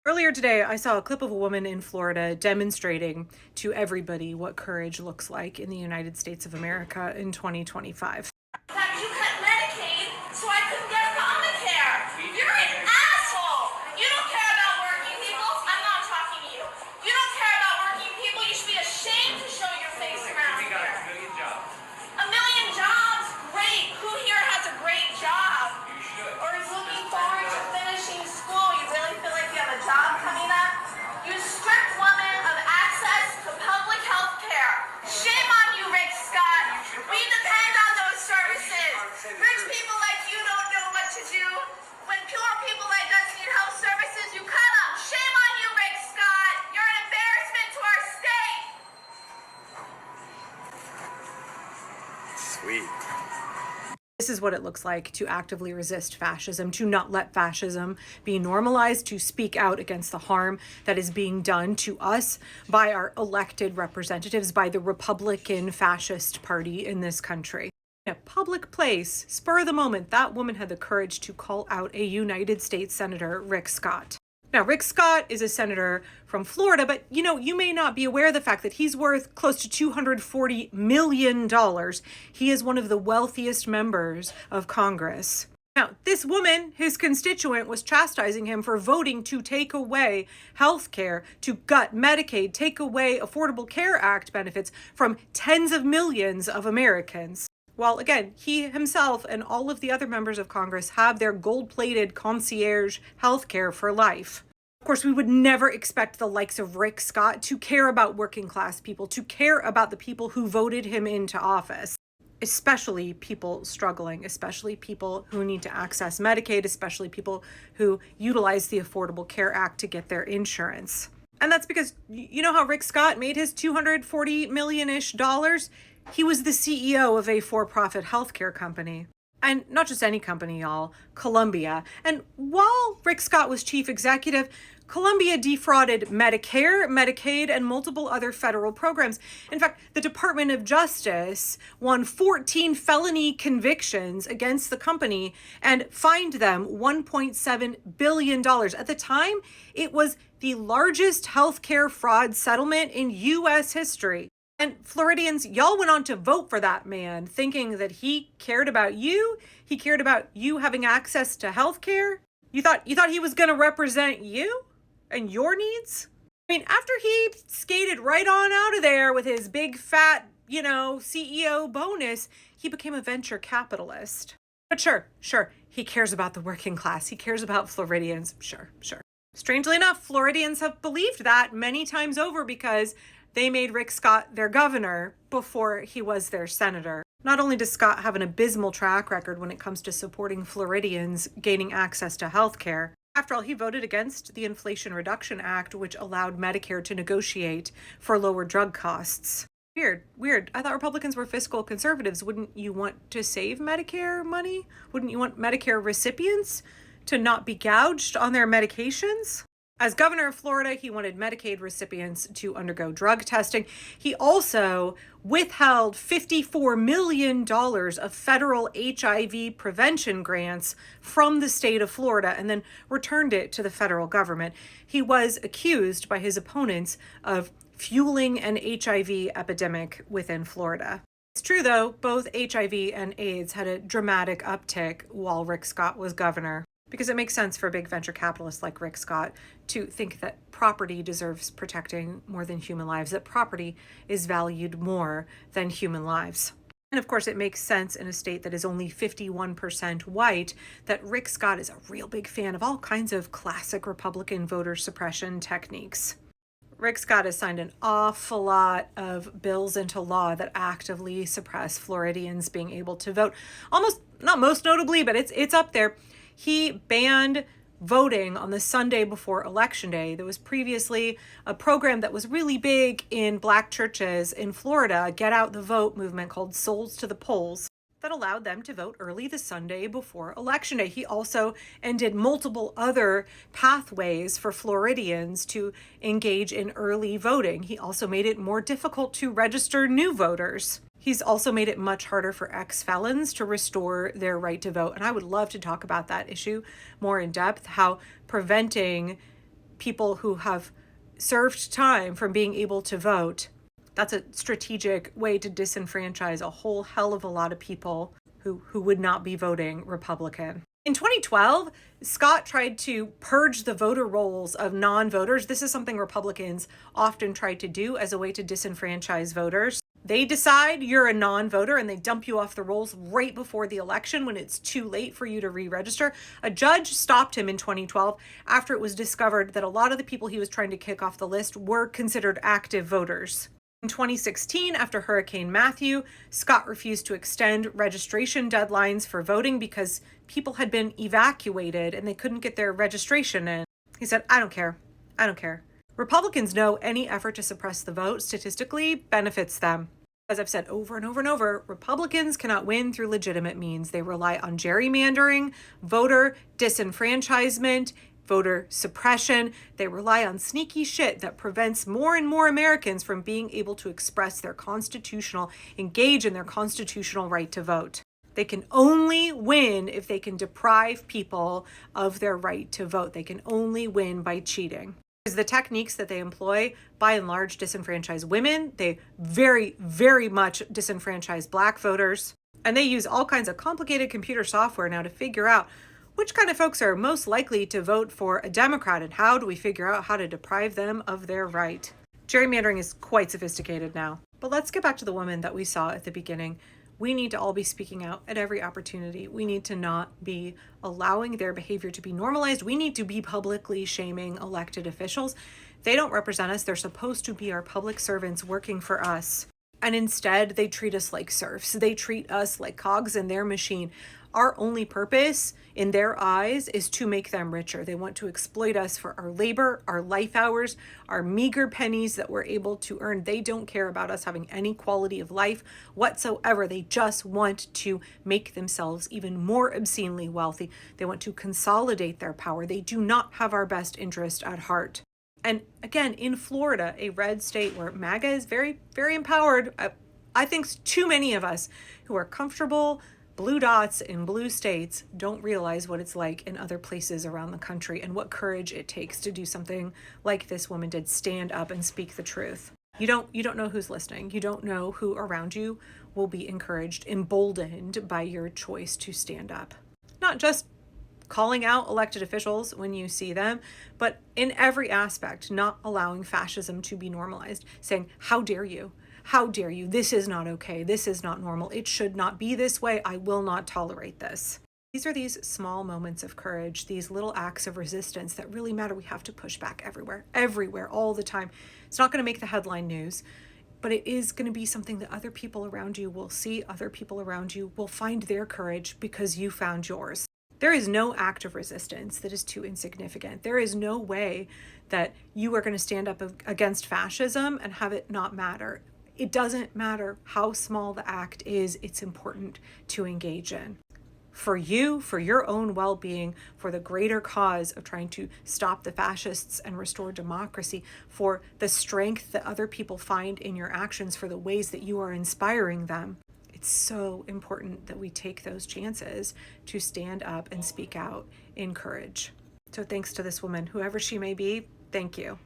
Earlier today, I saw a clip of a woman in Florida demonstrating to everybody what courage looks like in the United States of America in 2025. That you cut Medicaid so I couldn't get Obamacare. You're an asshole. You don't care about working people. I'm not talking to you. You don't care about working people. You should be ashamed to show your face around We got here. a million jobs. A million jobs? Great. Who here has a great job? You should. Or is looking forward to finishing school? You really feel like you have a job coming up? You stripped women of access to public health care. Shame on you, Rick Scott. We depend on those services. Rich people like you don't know what to do. When poor people like us need health services, you cut them. Shame on you, Rick Scott. You're an embarrassment to our state. Sweet. This is what it looks like to actively resist fascism, to not let fascism be normalized, to speak out against the harm that is being done to us by our elected representatives, by the Republican fascist party in this country. In a public place, spur of the moment, that woman had the courage to call out a United States Senator, Rick Scott. Now, Rick Scott is a senator from Florida, but you may not be aware of the fact that he's worth close to $240 million. He is one of the wealthiest members of Congress. Now, this woman, his constituent, was chastising him for voting to take away health care, to gut Medicaid, take away Affordable Care Act benefits from tens of millions of Americans. While, again, he himself and all of the other members of Congress have their gold-plated concierge health care for life. Of course, we would never expect the likes of Rick Scott to care about working class people, to care about the people who voted him into office, especially people struggling, especially people who need to access Medicaid, especially people who utilize the Affordable Care Act to get their insurance. And that's because you know how Rick Scott made his $240 million-ish dollars? He was the CEO of a for-profit healthcare company. And not just any company, y'all, Columbia. And while Rick Scott was chief executive, Columbia defrauded Medicare, Medicaid, and multiple other federal programs. In fact, the Department of Justice won 14 felony convictions against the company and fined them $1.7 billion. At the time, it was the largest healthcare fraud settlement in U.S. history. And Floridians, y'all went on to vote for that man, thinking that he cared about you. He cared about you having access to health care. You thought he was going to represent you and your needs? I mean, after he skated right on out of there with his big fat, CEO bonus, he became a venture capitalist. But sure, he cares about the working class. He cares about Floridians. Sure. Strangely enough, Floridians have believed that many times over because they made Rick Scott their governor before he was their senator. Not only does Scott have an abysmal track record when it comes to supporting Floridians gaining access to health care, after all, he voted against the Inflation Reduction Act, which allowed Medicare to negotiate for lower drug costs. Weird. I thought Republicans were fiscal conservatives. Wouldn't you want to save Medicare money? Wouldn't you want Medicare recipients to not be gouged on their medications? As governor of Florida, he wanted Medicaid recipients to undergo drug testing. He also withheld $54 million of federal HIV prevention grants from the state of Florida and then returned it to the federal government. He was accused by his opponents of fueling an HIV epidemic within Florida. It's true, though, both HIV and AIDS had a dramatic uptick while Rick Scott was governor. Because it makes sense for big venture capitalists like Rick Scott to think that property deserves protecting more than human lives, that property is valued more than human lives. And of course, it makes sense in a state that is only 51% white that Rick Scott is a real big fan of all kinds of classic Republican voter suppression techniques. Rick Scott has signed an awful lot of bills into law that actively suppress Floridians being able to vote. Almost, not most notably, but it's up there. He banned voting on the Sunday before Election Day. There was previously a program that was really big in Black churches in Florida, Get Out the Vote movement called Souls to the Polls, that allowed them to vote early the Sunday before Election Day. He also ended multiple other pathways for Floridians to engage in early voting. He also made it more difficult to register new voters. He's also made it much harder for ex-felons to restore their right to vote. And I would love to talk about that issue more in depth, how preventing people who have served time from being able to vote. That's a strategic way to disenfranchise a whole hell of a lot of people who would not be voting Republican. In 2012, Scott tried to purge the voter rolls of non-voters. This is something Republicans often try to do as a way to disenfranchise voters. They decide you're a non-voter and they dump you off the rolls right before the election when it's too late for you to re-register. A judge stopped him in 2012 after it was discovered that a lot of the people he was trying to kick off the list were considered active voters. In 2016, after Hurricane Matthew, Scott refused to extend registration deadlines for voting because people had been evacuated and they couldn't get their registration in. He said, I don't care. I don't care. Republicans know any effort to suppress the vote statistically benefits them. As I've said over and over and over, Republicans cannot win through legitimate means. They rely on gerrymandering, voter disenfranchisement, voter suppression. They rely on sneaky shit that prevents more and more Americans from being able to express their engage in their constitutional right to vote. They can only win if they can deprive people of their right to vote. They can only win by cheating. The techniques that they employ, by and large, disenfranchise women. They very, very much disenfranchise Black voters. And they use all kinds of complicated computer software now to figure out which kind of folks are most likely to vote for a Democrat, and how do we figure out how to deprive them of their right? Gerrymandering is quite sophisticated now. But let's get back to the woman that we saw at the beginning. We need to all be speaking out at every opportunity. We need to not be allowing their behavior to be normalized. We need to be publicly shaming elected officials. They don't represent us. They're supposed to be our public servants working for us. And instead, they treat us like serfs. They treat us like cogs in their machine. Our only purpose in their eyes is to make them richer. They want to exploit us for our labor, our life hours, our meager pennies that we're able to earn. They don't care about us having any quality of life whatsoever. They just want to make themselves even more obscenely wealthy. They want to consolidate their power. They do not have our best interest at heart. And again, in Florida, a red state where MAGA is very, very empowered, I think too many of us who are comfortable blue dots in blue states don't realize what it's like in other places around the country and what courage it takes to do something like this woman did, stand up and speak the truth. You don't know who's listening. You don't know who around you will be encouraged, emboldened by your choice to stand up. Not just calling out elected officials when you see them, but in every aspect, not allowing fascism to be normalized, saying, how dare you? How dare you? This is not okay. This is not normal. It should not be this way. I will not tolerate this. These are these small moments of courage, these little acts of resistance that really matter. We have to push back everywhere, all the time. It's not going to make the headline news, but it is going to be something that other people around you will see. Other people around you will find their courage because you found yours. There is no act of resistance that is too insignificant. There is no way that you are going to stand up against fascism and have it not matter. It doesn't matter how small the act is, it's important to engage in. For you, for your own well-being, for the greater cause of trying to stop the fascists and restore democracy, for the strength that other people find in your actions, for the ways that you are inspiring them. It's so important that we take those chances to stand up and speak out in courage. So thanks to this woman, whoever she may be, thank you.